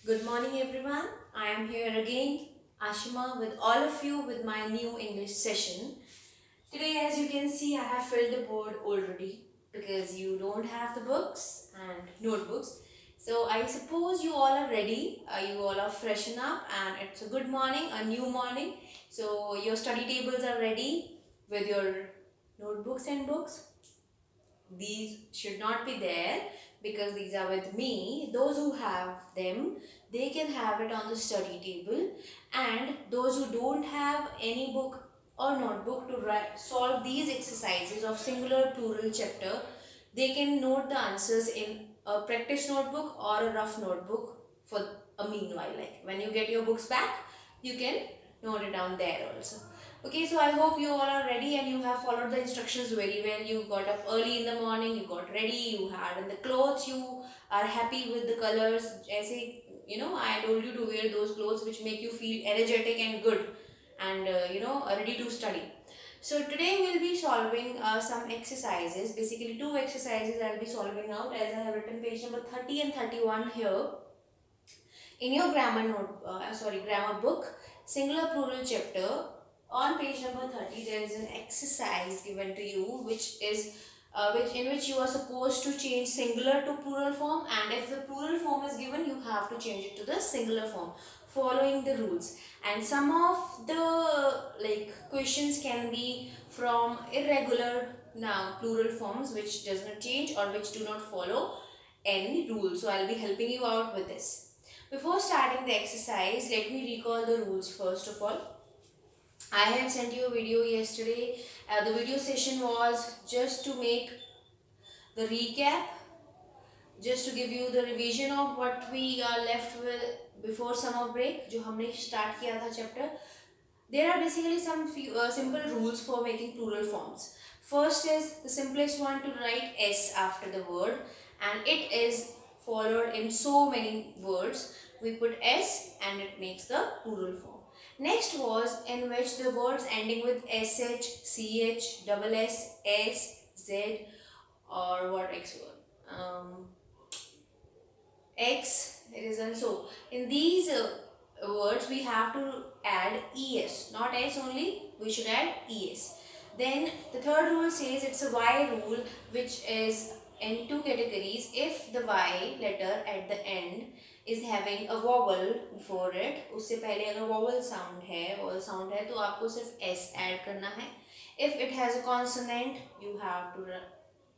Good morning, everyone. I am here again, Ashima, with all of you with my new English session. Today, as you can see, I have filled the board already because you don't have the books and notebooks. So, I suppose you all are ready. You all are freshen up, and it's a good morning, a new morning. So, your study tables are ready with your notebooks and books. These should not be there because these are with me. Those who have them, they can have it on the study table, and those who don't have any book or notebook to solve these exercises of singular plural chapter, they can note the answers in a practice notebook or a rough notebook for a meanwhile. Like when you get your books back, you can note it down there also. Okay, so I hope you all are ready and you have followed the instructions very well. You got up early in the morning, you got ready, you had in the clothes, you are happy with the colors. Aise, I told you to wear those clothes which make you feel energetic and good and ready to study. So today we'll be solving some exercises, basically two exercises I'll be solving out as I have written page number 30 and 31 here in your grammar book, singular plural chapter. On page number 30 there is an exercise given to you which in which you are supposed to change singular to plural form, and if the plural form is given you have to change it to the singular form following the rules. And some of the questions can be from irregular now plural forms which does not change or which do not follow any rule. So I'll be helping you out with this. Before starting the exercise, let me recall the rules first of all. I had sent you a video yesterday. The video session was just to make the recap, just to give you the revision of what we are left with before summer break, जो हमने start किया था chapter. There are basically some few, simple rules for making plural forms. First is the simplest one, to write S after the word, and it is followed in so many words. We put S and it makes the plural form. Next was in which the words ending with SH, CH, double S, S, Z, or what X word? X, it is and so. In these words we have to add es, not s only, we should add es. Then the third rule says it's a y rule, which is in two categories. If the y letter at the end is having a vowel before it, उससे पहले अगर vowel sound है तो आपको सिर्फ s add करना है. If it has a consonant, you have to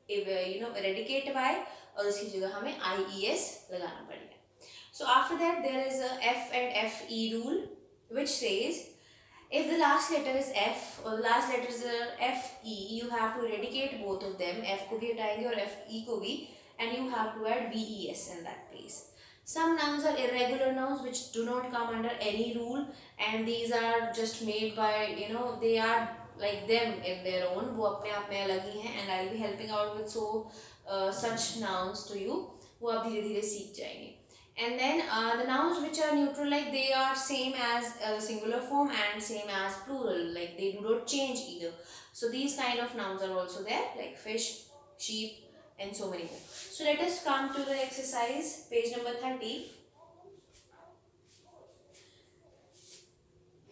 eradicate y और उसकी जगह हमें ies लगाना पड़ेगा. So after that there is a f and fe rule, which says if the last letter is f or the last letter is fe, you have to eradicate both of them. F को भी हटाएंगे और fe को भी, and you have to add ves in that place. Some nouns are irregular nouns which do not come under any rule, and these are just made by they are like them in their own, वो अपने आप में अलग ही हैं, and I'll be helping out with such nouns to you, वो आप धीरे धीरे सीख जाएंगे. And then the nouns which are neutral, like they are same as singular form and same as plural, like they do not change either. So these kind of nouns are also there, like fish, sheep, and so many more. So let us come to the exercise, page number 30.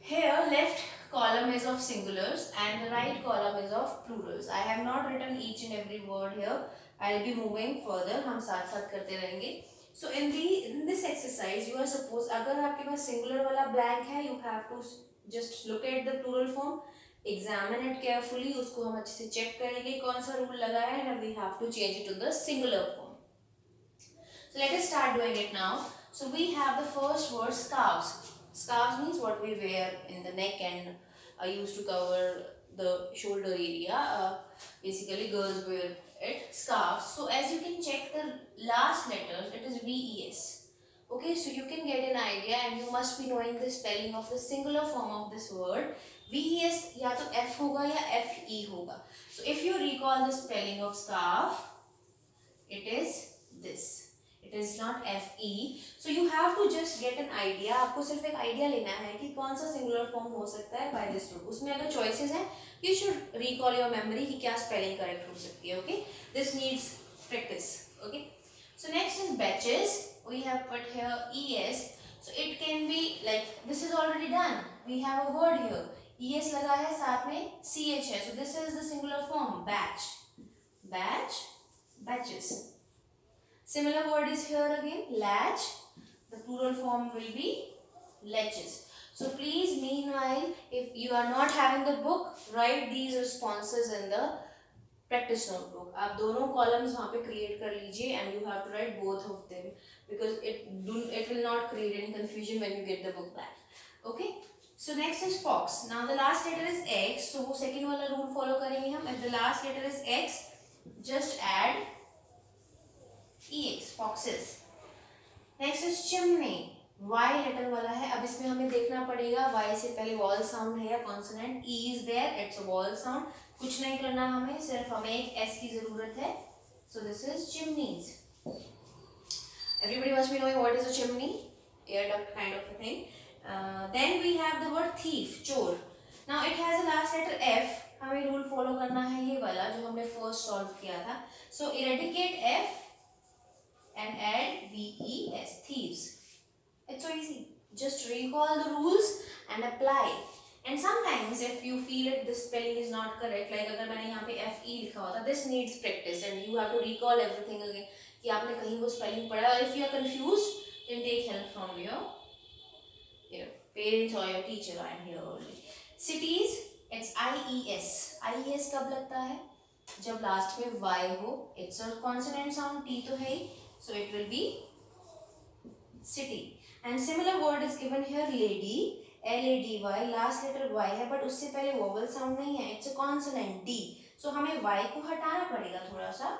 Here left column is of singulars and the right column is of plurals. I have not written each and every word here. I will be moving further. हम साथ साथ करते रहेंगे. So in this exercise, you are supposed, अगर आपके पास singular वाला blank है, you have to just look at the plural form, examine it carefully, उसको हम अच्छे से check करेंगे कौन सा rule लगा है, and we have to change it to the singular form. So let us start doing it now. So we have the first word, scarves. Scarves means what we wear in the neck and used to cover the shoulder area. Basically girls wear it, scarves. So as you can check the last letters, it is VES. Okay, so you can get an idea, and you must be knowing the spelling of the singular form of this word. VES या तो F होगा या FE होगा. So if you recall the spelling of scarf, it is this. It is not FE. So you have to just get an idea. आपको सिर्फ एक idea लेना है कि कौन सा singular form हो सकता है by this rule. उसमें अगर choices हैं, you should recall your memory कि क्या spelling correct हो सकती है. Okay, this needs practice. Okay, so next is batches. we have put here es, so it can be like this is already done. We have a word here, es लगा है, साथ में ch है, so this is the singular form batch, batch, batches. Similar word is here again, latch. The plural form will be latches. So please, meanwhile, if you are not having the book, write these responses in the practice notebook. आप दोनों columns वहाँ पे create कर लीजिए and you have to write both of them because it will not create any confusion when you get the book back. Okay? So next is fox. Now the last letter is x. So second वाला rule follow करेंगे हम. If the last letter is x, just add ex, foxes. Next is chimney, Y letter वाला है. अब इसमें हमें देखना पड़ेगा वाई से पहले वॉल साउंड है या consonant. E is there, it's a vowel sound. कुछ नहीं करना हमें, सिर्फ हमें एक एस की जरूरत है. So this is chimneys. Everybody must be knowing what is a chimney, air duct kind of a thing. Then we have the word thief, चोर. Now it has a last letter F. हमें rule follow करना है ये वाला जो हमने first solve किया था. So eradicate F and add VES, thieves. It's so easy. Just recall the rules and apply. And sometimes if you feel it, the spelling is not correct, like अगर मैंने यहाँ पे FE लिखा होता, this needs practice and you have to recall everything again कि आपने कहीं वो spelling पढ़ा. और if you are confused, then take help from your parents or your teacher. I am here only. Cities, it's IES. IES कब लगता है? जब लास्ट में Y हो. It's a consonant sound, T तो है ही. So it will be city. And similar word is given here, lady, LADY. Last letter Y है, but उससे पहले vowel sound नहीं है. It's a consonant D. So हमें Y को हटाना पड़ेगा थोड़ा सा,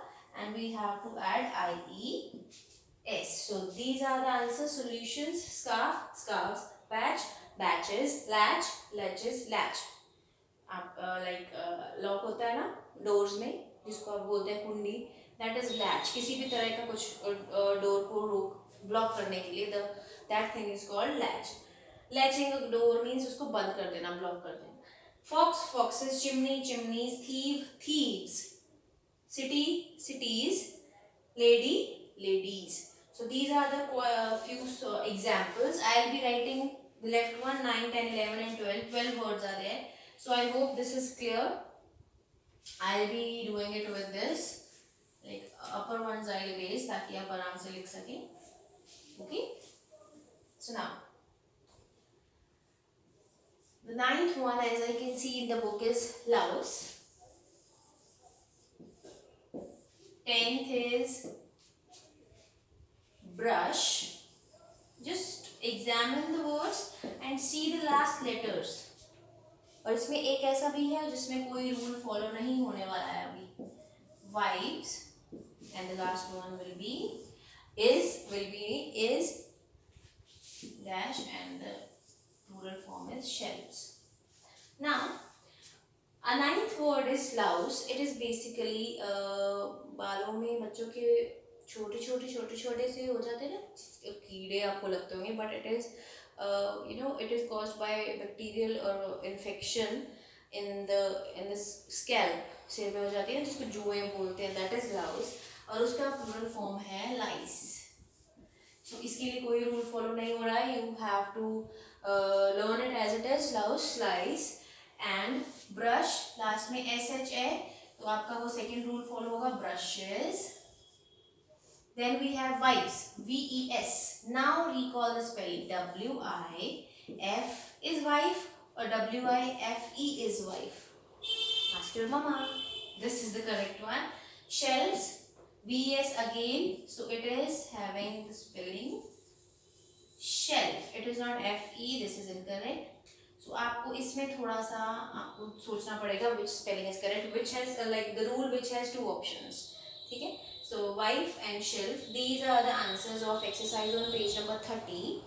and we have to add IES. So these are the answer solutions. Scarf, scarves, batch, batches, latch, latches, latch. आप लॉक होता है ना डोर्स में, जिसको आप बोलते हैं कुंडी, दैट इज लैच. किसी भी तरह का कुछ डोर को ब्लॉक करने के लिए that thing is called latch. Latching a door means उसको बंद कर देना, ब्लॉक कर देना. Fox, foxes. Chimney, chimneys. Thief, thieves. City, cities. Lady, ladies. So these are the few examples. I'll be writing the left one, 9, 10, 11 and 12. 12 words are there. So I hope this is clear. I'll be doing it with this, like upper ones I'll erase ताकि आप आराम से लिख सकें. Okay. So now the 9th one, as I can see in the book, is louse. 10th is brush. Just examine the words and see the last letters. और इसमें एक ऐसा भी है जिसमें कोई रूल फॉलो नहीं होने वाला है अभी. Wives, and the last one will be is dash, and the plural form is shelves. Now a 9th word is louse. It is basically बालों में बच्चों के छोटे छोटे से हो जाते हैं ना कीड़े, आपको लगते होंगे, but it is it is caused by bacterial or infection in the scalp. सिर में हो जाती है जिसको जुए बोलते हैं, that is louse. और उसका plural form है lice. So इसके लिए कोई रूल फॉलो नहीं हो रहा है. You have to learn it as it is. Louse, lice, and brush. Last में SHA, तो आपका वो सेकेंड रूल फॉलो होगा, brushes. Then we have wives, VES. Now recall the spelling. WIF is wife or WIFE is wife. Ask your mama. This is the correct one. Shelves, VES again. So it is having the spelling shelf. It is not FE. This is incorrect. So आपको इसमें थोड़ा सा आपको सोचना पड़ेगा which spelling is correct, which has like the rule which has two options. ठीक है. So wife and shelf, these are the answers of exercise on page number 30,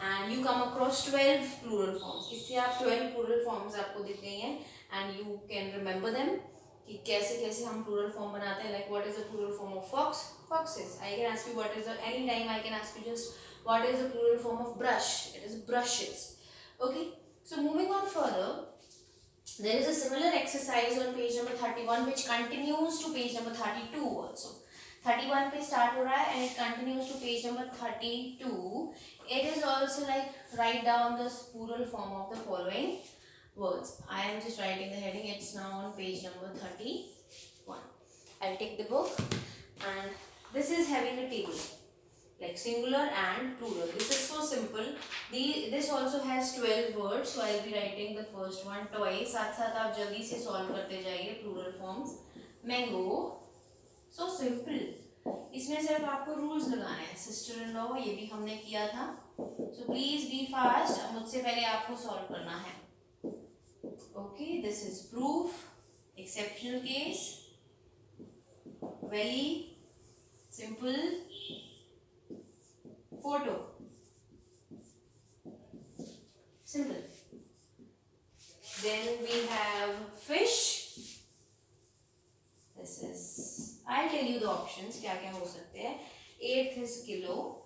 and you come across 12 plural forms. इससे आप 12 plural forms आपको दिख गई हैं and you can remember them कि कैसे कैसे हम plural form बनाते हैं. Like what is the plural form of fox? Foxes. I can ask you what is the, anytime I can ask you just what is the plural form of brush? It is brushes. Okay. So moving on further, there is a similar exercise on page number 31 which continues to page number 32 also. 31 पे start हो रहा है and it continues to page number 32. It is also like write down the plural form of the following words. I am just writing the heading. It's now on page number 31. I'll take the book and this is having a table like singular and plural. This is so simple. This also has 12 words, so I'll be writing the first one toys. साथ साथ आप जल्दी से solve करते जाइए plural forms. Mango, so simple. इसमें सिर्फ आपको rules लगाने हैं. Sister in law ये भी हमने किया था. So please be fast. अब मुझसे पहले आपको solve करना है. Okay, this is proof, exceptional case, valley, simple, photo, simple. Then we have fish. This is, I'll tell you the options क्या क्या हो सकते हैं. 8th is kilo.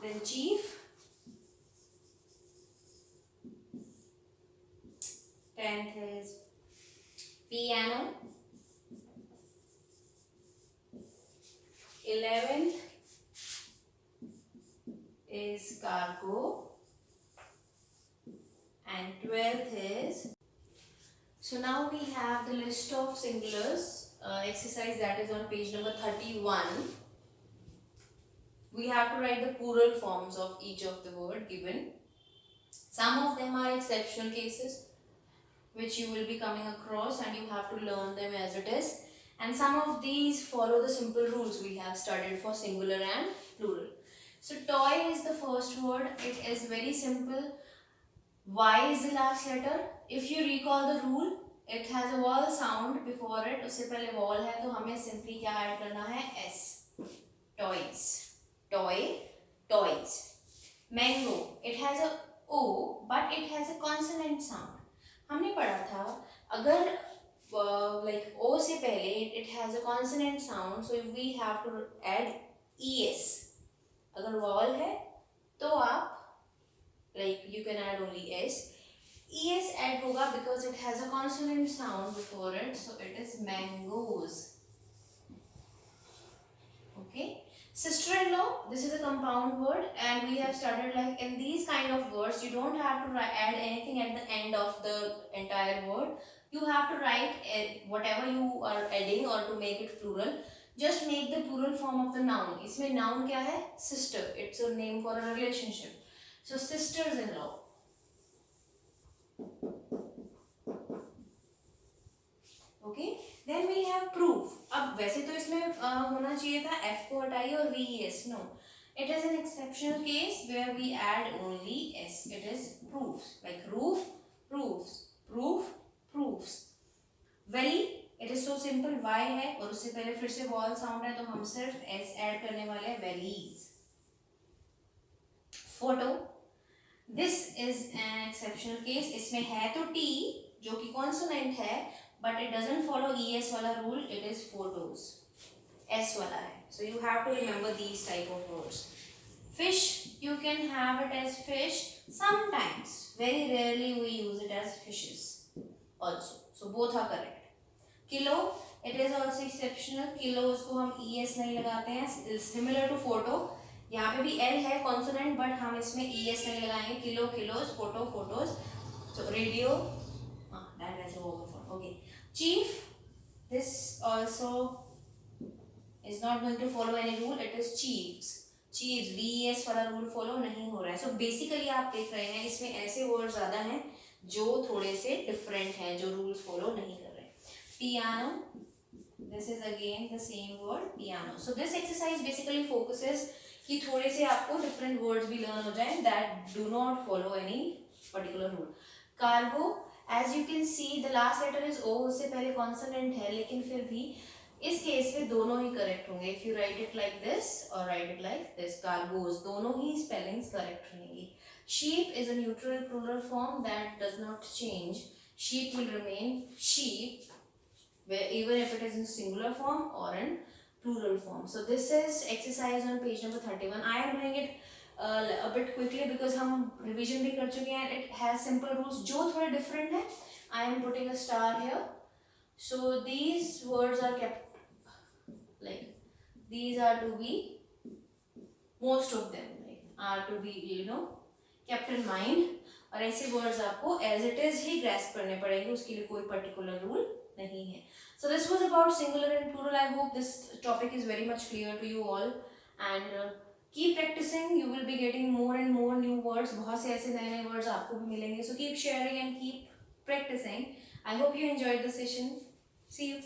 Then chief. 10th is piano. 11th is cargo. And 12th is, so now we have the list of singulars exercise that is on page number 31. We have to write the plural forms of each of the word given. Some of them are exceptional cases which you will be coming across and you have to learn them as it is. And some of these follow the simple rules we have studied for singular and plural. So toy is the first word. It is very simple. Y is the last letter. If you recall the rule, it has a vowel sound before it. उससे पहले vowel है तो हमें simply क्या add करना है? S. Toys. Toy. Toys. Mango. It has a O, but it has a consonant sound. हमने पढ़ा था अगर like O से पहले it has a consonant sound, so we have to add ES. अगर vowel है तो आप like you can add only S. ES add होगा because it has a consonant sound before it, so it is mangoes. Okay. Sister-in-law, this is a compound word and we have studied like in these kind of words you don't have to add anything at the end of the entire word. You have to write whatever you are adding or to make it plural. Just make the plural form of the noun. इसमें noun क्या है? Sister. It's a name for a relationship. So sisters-in-law. Okay. Then we have proof. अब वैसे तो इसमें होना चाहिए था F को हटाइए और VES. No. It is an exceptional case where we add only S. It is proofs. Like roof, proofs. Proof, proofs. Valley. It is so simple. Y है और उससे पहले फिर से vowel sound है तो हम सिर्फ S add करने वाले हैं. Valleys. Photo. This is an exceptional case. इसमें है तो T जो कि consonant है, but it doesn't follow ES वाला rule. It is photos. S वाला है. So you have to remember these type of words. Fish, you can have it as fish. Sometimes, very rarely we use it as fishes. Also, so both are correct. Kilo, it is also exceptional. Kilo उसको हम ES नहीं लगाते हैं. Similar to photo. यहाँ पे भी L है consonant, but हम इसमें ES नहीं लगाएंगे. Kilo, kilos, photo, photos. So radio, that is over. Okay. Chief, this also is not going to follow any rule. It is chiefs. Chiefs, VES वाला rule follow नहीं हो रहा है. So basically आप देख रहे हैं इसमें ऐसे words ज़्यादा हैं जो थोड़े से different हैं, जो rules follow नहीं कर रहे. Piano, this is again the same word, piano. So this exercise basically focuses कि थोड़े से आपको different words भी learn हो जाएं that do not follow any particular rule. Cargo, as you can see the last letter is O, उससे पहले consonant है लेकिन फिर भी इस केस में दोनों ही करेक्ट होंगे. If you write it like this or write it like this, cargoes, दोनों ही spellings correct रहेंगी. Sheep is a neutral plural form that does not change. Sheep will remain sheep, where even if it is in singular form or in plural form. So this is exercise on page number 31. I am doing it a bit quickly because हम revision भी कर चुके हैं. It has simple rules जो थोड़े different है. I am putting a star here. So these words are kept, like these are to be, most of them like are to be kept in mind. और ऐसे words आपको as it is ही grasp करने पड़ेंगे, उसके लिए कोई particular rule नहीं है. So this was about singular and plural. I hope this topic is very much clear to you all and keep practising. You will be getting more and more new words. बहुत से ऐसे नए नए words आपको भी मिलेंगे. So keep sharing and keep practising. I hope you enjoyed the session. C you.